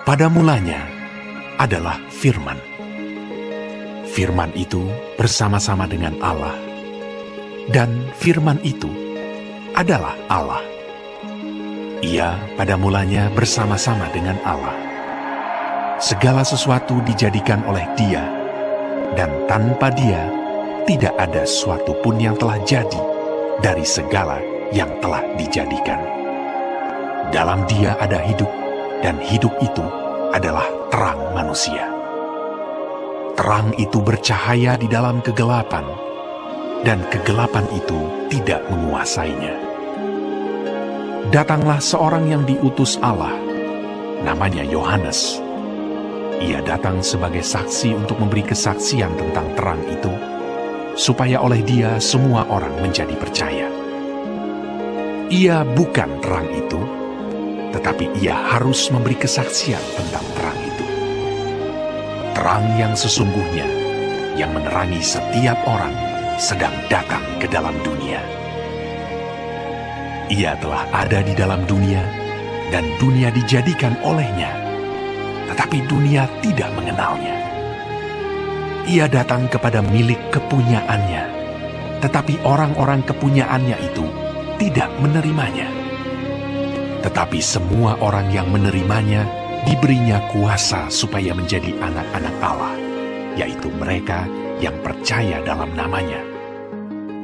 Pada mulanya adalah Firman. Firman itu bersama-sama dengan Allah, dan Firman itu adalah Allah. Ia pada mulanya bersama-sama dengan Allah. Segala sesuatu dijadikan oleh Dia, dan tanpa Dia tidak ada sesuatu pun yang telah jadi dari segala yang telah dijadikan. Dalam Dia ada hidup, dan hidup itu adalah terang manusia. Terang itu bercahaya di dalam kegelapan, dan kegelapan itu tidak menguasainya. Datanglah seorang yang diutus Allah, namanya Yohanes. Ia datang sebagai saksi untuk memberi kesaksian tentang terang itu, supaya oleh Dia semua orang menjadi percaya. Ia bukan terang itu, tetapi Ia harus memberi kesaksian tentang terang itu. Terang yang sesungguhnya, yang menerangi setiap orang, sedang datang ke dalam dunia. Ia telah ada di dalam dunia, dan dunia dijadikan olehnya, tetapi dunia tidak mengenalnya. Ia datang kepada milik kepunyaannya, tetapi orang-orang kepunyaannya itu tidak menerimanya. Tetapi semua orang yang menerimanya diberinya kuasa supaya menjadi anak-anak Allah, yaitu mereka yang percaya dalam namanya.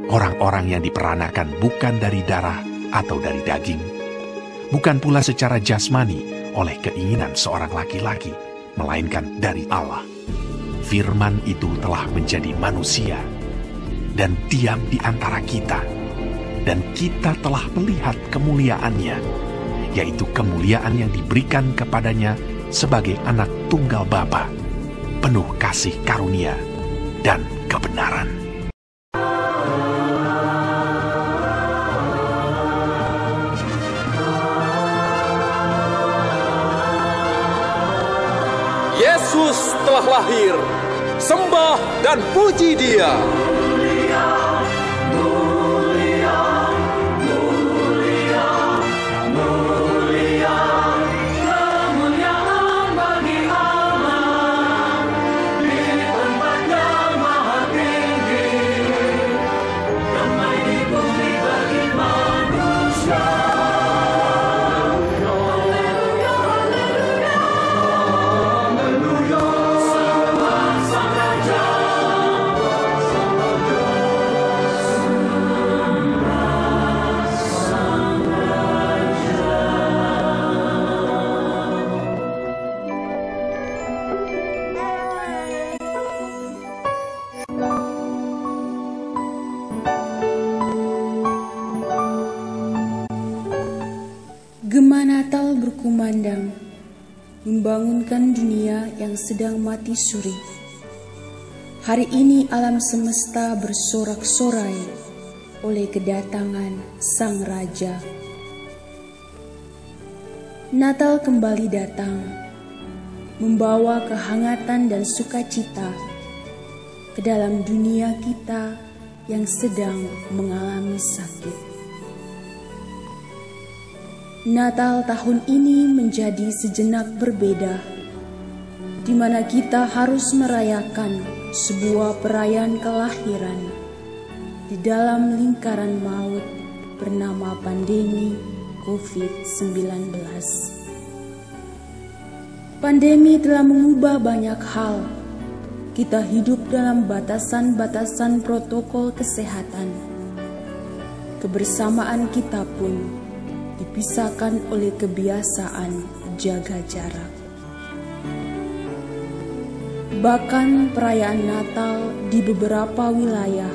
Orang-orang yang diperanakan bukan dari darah atau dari daging, bukan pula secara jasmani oleh keinginan seorang laki-laki, melainkan dari Allah. Firman itu telah menjadi manusia dan diam di antara kita, dan kita telah melihat kemuliaannya, yaitu kemuliaan yang diberikan kepadanya sebagai anak tunggal Bapa, penuh kasih karunia dan kebenaran. Yesus telah lahir, sembah dan puji Dia. Gema Natal berkumandang, membangunkan dunia yang sedang mati suri. Hari ini alam semesta bersorak-sorai oleh kedatangan Sang Raja. Natal kembali datang, membawa kehangatan dan sukacita ke dalam dunia kita yang sedang mengalami sakit. Natal tahun ini menjadi sejenak berbeda, di mana kita harus merayakan sebuah perayaan kelahiran di dalam lingkaran maut bernama pandemi COVID-19. Pandemi telah mengubah banyak hal. Kita hidup dalam batasan-batasan protokol kesehatan. Kebersamaan kita pun dipisahkan oleh kebiasaan jaga jarak. Bahkan perayaan Natal di beberapa wilayah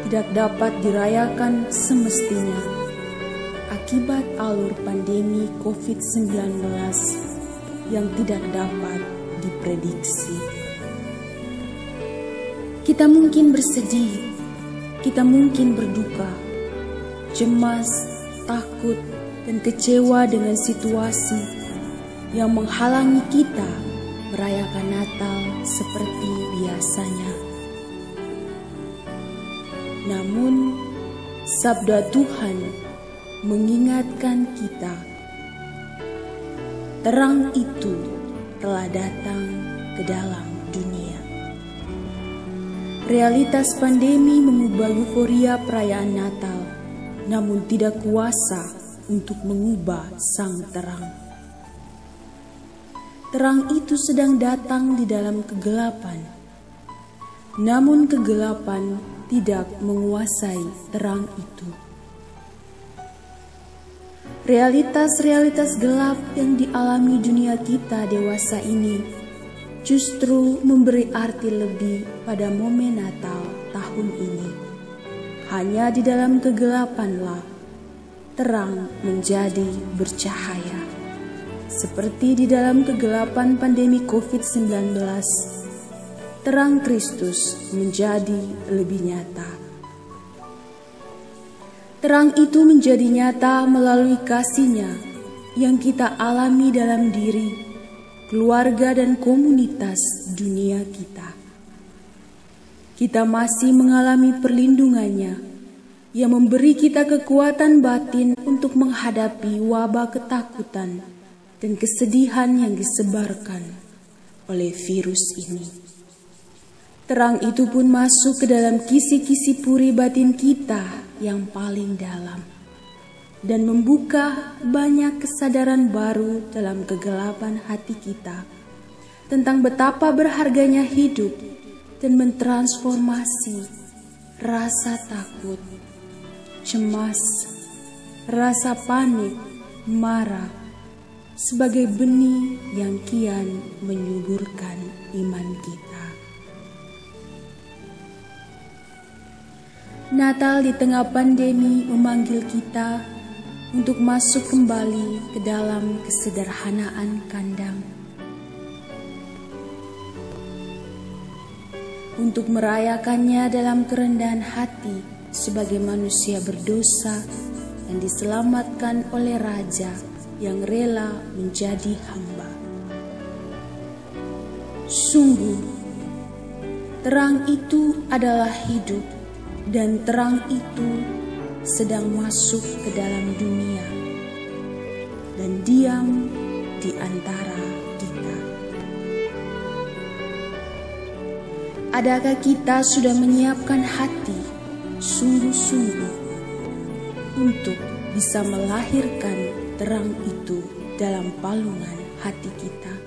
tidak dapat dirayakan semestinya akibat alur pandemi COVID-19 yang tidak dapat diprediksi. Kita mungkin bersedih, kita mungkin berduka, cemas, takut, dan kecewa dengan situasi yang menghalangi kita merayakan Natal seperti biasanya. Namun, sabda Tuhan mengingatkan kita, terang itu telah datang ke dalam dunia. Realitas pandemi mengubah euforia perayaan Natal, namun tidak kuasa untuk mengubah sang terang. Terang itu sedang datang di dalam kegelapan, namun kegelapan tidak menguasai terang itu. Realitas-realitas gelap yang dialami dunia kita dewasa ini justru memberi arti lebih pada momen Natal tahun ini. Hanya di dalam kegelapanlah terang menjadi bercahaya. Seperti di dalam kegelapan pandemi COVID-19, terang Kristus menjadi lebih nyata. Terang itu menjadi nyata melalui kasih-Nya yang kita alami dalam diri, keluarga dan komunitas dunia kita. Kita masih mengalami perlindungannya yang memberi kita kekuatan batin untuk menghadapi wabah ketakutan dan kesedihan yang disebarkan oleh virus ini. Terang itu pun masuk ke dalam kisi-kisi puri batin kita yang paling dalam dan membuka banyak kesadaran baru dalam kegelapan hati kita tentang betapa berharganya hidup dan mentransformasi rasa takut, cemas, rasa panik, marah sebagai benih yang kian menyuburkan iman kita. Natal di tengah pandemi memanggil kita untuk masuk kembali ke dalam kesederhanaan kandang, untuk merayakannya dalam kerendahan hati sebagai manusia berdosa yang diselamatkan oleh Raja yang rela menjadi hamba. Sungguh, terang itu adalah hidup, dan terang itu sedang masuk ke dalam dunia dan diam di antara kita. Adakah kita sudah menyiapkan hati sungguh-sungguh untuk bisa melahirkan terang itu dalam palungan hati kita?